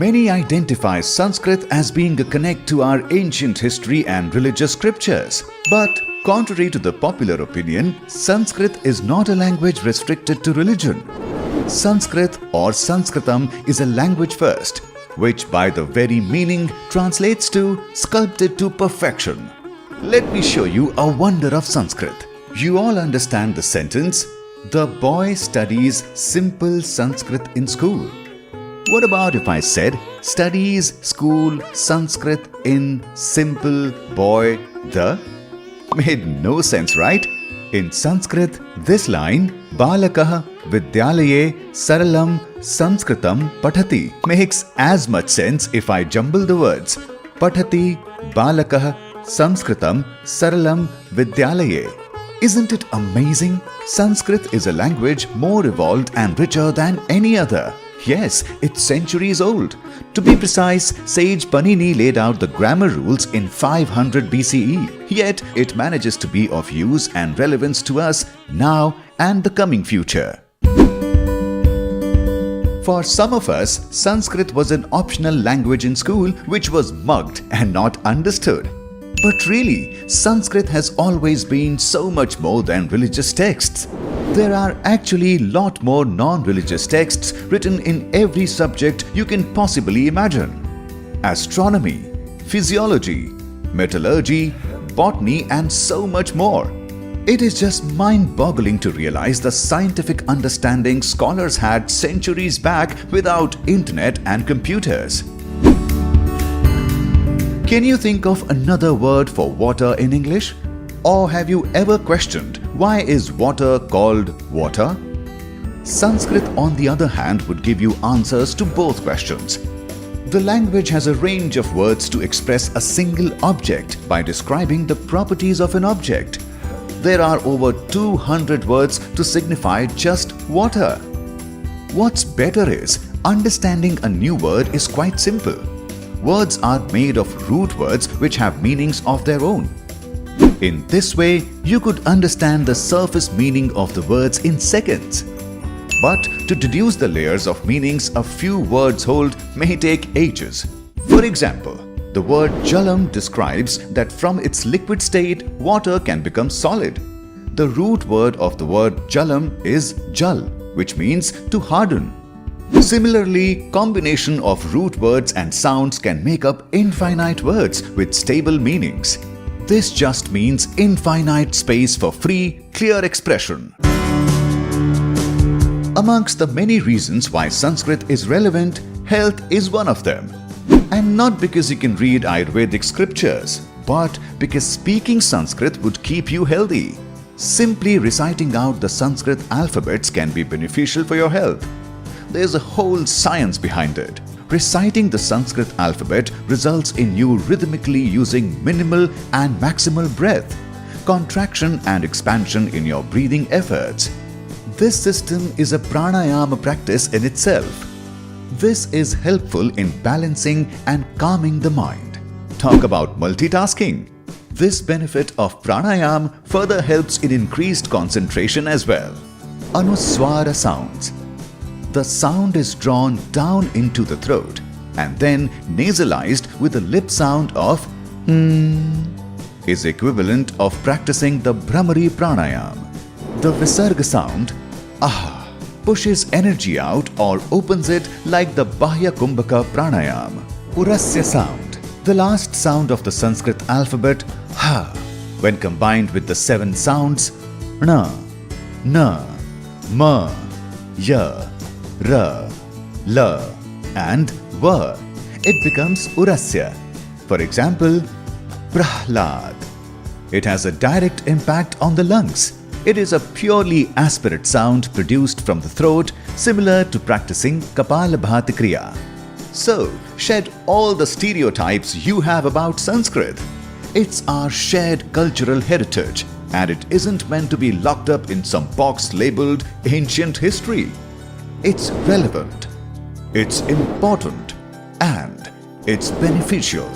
Many identify Sanskrit as being a connect to our ancient history and religious scriptures. But contrary to the popular opinion, Sanskrit is not a language restricted to religion. Sanskrit or Sanskritam is a language first, which by the very meaning translates to sculpted to perfection. Let me show you a wonder of Sanskrit. You all understand the sentence, "The boy studies simple Sanskrit in school." What about if I said, studies school Sanskrit in simple boy the? Made no sense, right? In Sanskrit, this line, Balakah Vidyalaye Saralam Sanskritam Pathati, makes as much sense if I jumble the words. Pathati Balakah Sanskritam Saralam Vidyalaye. Isn't it amazing? Sanskrit is a language more evolved and richer than any other. Yes, it's centuries old. To be precise, sage Panini laid out the grammar rules in 500 BCE. Yet, it manages to be of use and relevance to us now and the coming future. For some of us, Sanskrit was an optional language in school which was mugged and not understood. But really, Sanskrit has always been so much more than religious texts. There are actually a lot more non-religious texts written in every subject you can possibly imagine. Astronomy, physiology, metallurgy, botany, and so much more. It is just mind-boggling to realize the scientific understanding scholars had centuries back without internet and computers. Can you think of another word for water in English? Or have you ever questioned why is water called water? Sanskrit, on the other hand, would give you answers to both questions. The language has a range of words to express a single object by describing the properties of an object. There are over 200 words to signify just water. What's better is, understanding a new word is quite simple. Words are made of root words which have meanings of their own. In this way, you could understand the surface meaning of the words in seconds. But to deduce the layers of meanings a few words hold may take ages. For example, the word jalam describes that from its liquid state, water can become solid. The root word of the word jalam is jal, which means to harden. Similarly, combination of root words and sounds can make up infinite words with stable meanings. This just means infinite space for free, clear expression. Amongst the many reasons why Sanskrit is relevant, health is one of them. And not because you can read Ayurvedic scriptures, but because speaking Sanskrit would keep you healthy. Simply reciting out the Sanskrit alphabets can be beneficial for your health. There's a whole science behind it. Reciting the Sanskrit alphabet results in you rhythmically using minimal and maximal breath, contraction and expansion in your breathing efforts. This system is a pranayama practice in itself. This is helpful in balancing and calming the mind. Talk about multitasking. This benefit of pranayama further helps in increased concentration as well. Anuswara sounds. The sound is drawn down into the throat and then nasalized with a lip sound of is equivalent of practicing the Bhramari pranayam. The Visarga sound pushes energy out or opens it like the Bahya Kumbhaka pranayam. Urasya sound, the last sound of the Sanskrit alphabet when combined with the 7 sounds na, na, ma, ya, ra, la and va, it becomes Urasya. For example, Prahlad. It has a direct impact on the lungs. It is a purely aspirate sound produced from the throat, similar to practicing Kapalabhati Kriya. So, shed all the stereotypes you have about Sanskrit. It's our shared cultural heritage, and it isn't meant to be locked up in some box labeled ancient history. It's relevant, it's important, and it's beneficial.